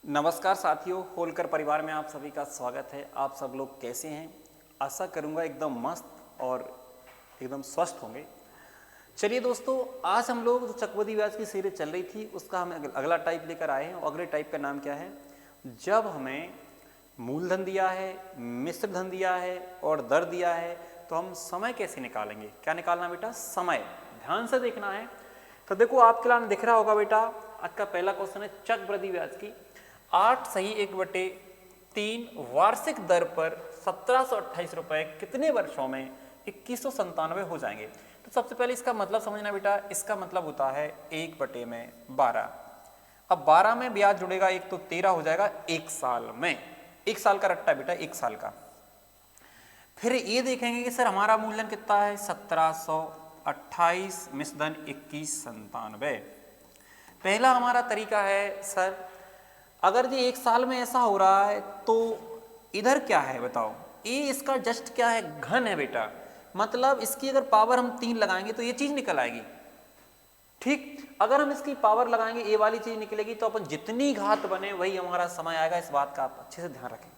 नमस्कार साथियों, होलकर परिवार में आप सभी का स्वागत है। आप सब लोग कैसे हैं? आशा करूंगा एकदम मस्त और एकदम स्वस्थ होंगे। चलिए दोस्तों, आज हम लोग जो चक्रवृद्धि ब्याज की सीरीज चल रही थी उसका हम अगला टाइप लेकर आए हैं। और अगले टाइप का नाम क्या है? जब हमें मूलधन दिया है, मिश्र धन दिया है और दर दिया है तो हम समय कैसे निकालेंगे? क्या निकालना बेटा? समय। ध्यान से देखना है। तो देखो आपके लिए दिख रहा होगा बेटा, आज का पहला क्वेश्चन है चक्रवृद्धि ब्याज की 8 सही 1/3 वार्षिक दर पर 1728 रुपए कितने वर्षों में 2197 हो जाएंगे? तो सबसे पहले इसका मतलब समझना बेटा। इसका मतलब होता है 1/12। अब 12 में ब्याज जुड़ेगा एक तो 13 हो जाएगा एक साल में। एक साल का रट्टा बेटा, एक साल का। फिर ये देखेंगे कि सर हमारा मूलधन कितना है? 1728 मिश्र धन 2197। पहला हमारा तरीका है सर, अगर जी एक साल में ऐसा हो रहा है तो इधर क्या है बताओ? ये इसका जस्ट क्या है? घन है बेटा। मतलब इसकी अगर पावर हम 3 लगाएंगे तो ये चीज निकल आएगी। ठीक, अगर हम इसकी पावर लगाएंगे ये वाली चीज निकलेगी। तो अपन जितनी घात बने वही हमारा समय आएगा। इस बात का आप अच्छे से ध्यान रखें।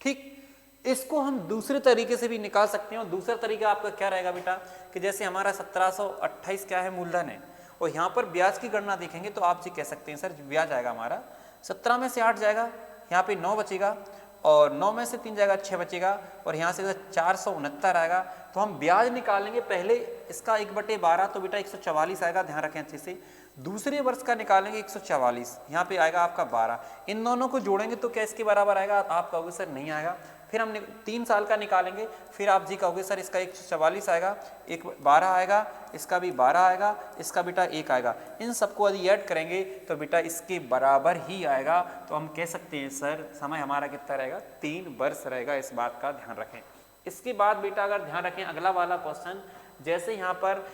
ठीक, इसको हम दूसरे तरीके से भी निकाल सकते हैं। और दूसरा तरीका आपका क्या रहेगा बेटा कि जैसे हमारा 1728 क्या है? मूलधन है। और यहाँ पर ब्याज की गणना देखेंगे तो आप जी कह सकते हैं सर ब्याज आएगा हमारा 17 में से 8 जाएगा, यहाँ पे 9 बचेगा और 9 में से 3 जाएगा 6 बचेगा और यहाँ से 469 आएगा। तो हम ब्याज निकालेंगे पहले इसका 1/12 तो बेटा 144 आएगा। ध्यान रखें अच्छे से। दूसरे वर्ष का निकालेंगे 144, यहाँ पे आएगा आपका 12। इन दोनों को जोड़ेंगे तो क्या इसके बराबर आएगा? आप कहोगे सर नहीं आएगा। फिर हम 3 साल का निकालेंगे, फिर आप जी कहोगे सर इसका 144 आएगा, एक 12 आएगा, इसका भी 12 आएगा, इसका बेटा 1 आएगा। इन सबको यदि ऐड करेंगे तो बेटा इसके बराबर ही आएगा। तो हम कह सकते हैं सर समय हमारा कितना रहेगा? 3 वर्ष रहेगा। इस बात का ध्यान रखें। इसके बाद बेटा अगर ध्यान रखें अगला वाला क्वेश्चन, जैसे यहाँ पर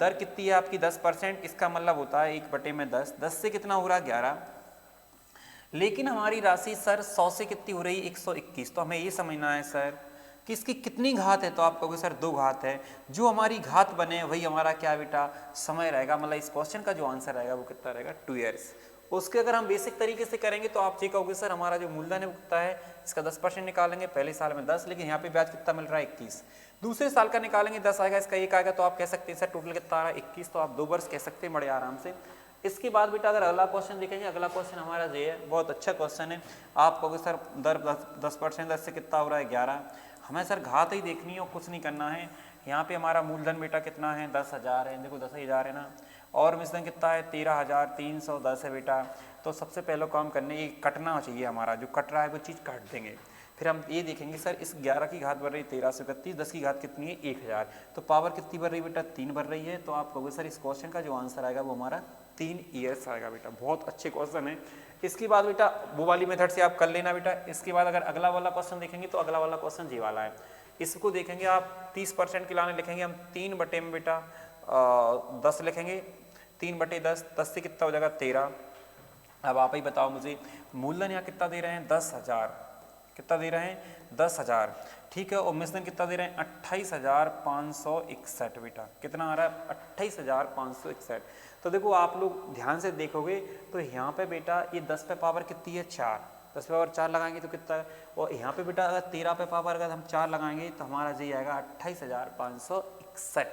दर कितनी है आपकी? 10%। इसका मतलब होता है 1/10। 10 से कितना हो रहा है? 11। लेकिन हमारी राशि सर 100 से कितनी हो रही है? 121। तो हमें ये समझना है सर कि इसकी कितनी घात है? तो आप कहोगे सर 2 घात है। जो हमारी घात बने वही हमारा क्या बेटा? समय रहेगा। मतलब इस क्वेश्चन का जो आंसर रहेगा वो कितना रहेगा? 2 ईयर्स। उसके अगर हम बेसिक तरीके से करेंगे तो आप ये कहोगे सर हमारा जो मूलधन है वो कितना है? इसका 10% निकालेंगे, पहले साल में 10, लेकिन यहाँ पे ब्याज कितना मिल रहा है? 21। दूसरे साल का निकालेंगे 10 आएगा, इसका 1 आएगा। तो आप कह सकते हैं सर टोटल कितना आ रहा है? 21। तो आप 2 वर्ष कह सकते हैं बड़े आराम से। इसके बाद बेटा अगर अगला क्वेश्चन देखेंगे, अगला क्वेश्चन हमारा ये है, बहुत अच्छा क्वेश्चन है। आप कहोगे सर दर 10%, 10 से कितना हो रहा है? 11। हमें सर घात ही देखनी है और कुछ नहीं करना है। यहाँ पे हमारा मूलधन बेटा कितना है? 10,000 है। देखो 10,000 है ना। और मिश्रण कितना है? 13,310 है बेटा। तो सबसे पहले काम करने ये कटना चाहिए हमारा, जो कट रहा है वो चीज़ काट देंगे। फिर हम ये देखेंगे सर इस 11 की घात बढ़ रही है 1331, 10 की घात कितनी है? 1000। तो पावर कितनी बढ़ रही है बेटा? 3 बढ़ रही है। तो आप कहोगे सर इस क्वेश्चन का जो आंसर आएगा वो हमारा 3 ईयर्स आएगा बेटा। बहुत अच्छे क्वेश्चन है। इसके बाद बेटा वो वाली मेथड से आप कर लेना बेटा। इसके बाद अगर अगला वाला क्वेश्चन देखेंगे तो अगला वाला क्वेश्चन ये वाला है। इसको देखेंगे आप 30% के लाने लिखेंगे हम 3 बटे में बेटा 10 लिखेंगे। 3/10, 10 से कितना हो जाएगा? 13। अब आप ही बताओ मुझे, मूलधन यहाँ कितना दे रहे हैं? 10,000। कितना दे रहे हैं? 10,000। ठीक है। और मिश्रण कितना दे रहे हैं? 28,561 बेटा। कितना आ रहा है? 28,561। तो देखो आप लोग ध्यान से देखोगे तो यहाँ पे बेटा ये 10 पे पावर कितनी है? 4। 10 पे पावर 4 लगाएंगे तो कितना है? और यहाँ पे बेटा अगर 13 पे पावर अगर हम 4 लगाएंगे तो हमारा जी आएगा 28,561।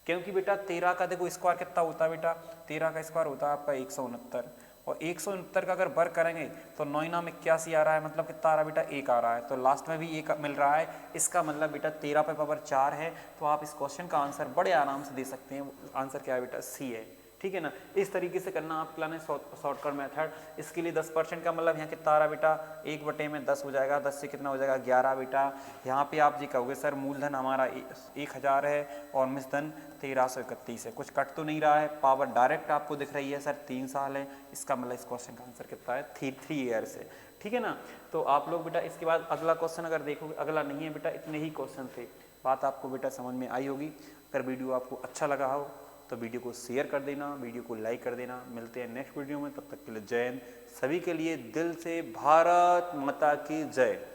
क्योंकि बेटा 13 का देखो स्क्वायर कितना होता है बेटा? 13 का स्क्वायर होता है आपका 169। और 169 का अगर वर्ग करेंगे तो 9 में 81 आ रहा है। मतलब कितना आ रहा है बेटा? 1 आ रहा है। तो लास्ट में भी 1 मिल रहा है। इसका मतलब बेटा 13 पे पावर 4 है। तो आप इस क्वेश्चन का आंसर बड़े आराम से दे सकते हैं। आंसर क्या है बेटा? सी है। ठीक है ना। इस तरीके से करना आप प्लान है शॉर्टकट मेथड। इसके लिए 10% का मतलब यहाँ कितना आ रहा है बेटा? 1/10 हो जाएगा। 10 से कितना हो जाएगा? 11 बेटा। यहाँ पे आप जी कहोगे सर मूलधन हमारा 1000 है और मिश्रण 1331 है। कुछ कट तो नहीं रहा है। पावर डायरेक्ट आपको दिख रही है सर 3 साल है। इसका मतलब इस क्वेश्चन का आंसर कितना है? 3 ईयर्स है। ठीक है ना। तो आप लोग बेटा इसके बाद अगला क्वेश्चन अगर देखोगे, अगला नहीं है बेटा, इतने ही क्वेश्चन थे। बात आपको बेटा समझ में आई होगी। अगर वीडियो आपको अच्छा लगा हो तो वीडियो को शेयर कर देना, वीडियो को लाइक कर देना। मिलते हैं नेक्स्ट वीडियो में, तब तक के लिए जय हिंद। सभी के लिए दिल से भारत माता की जय।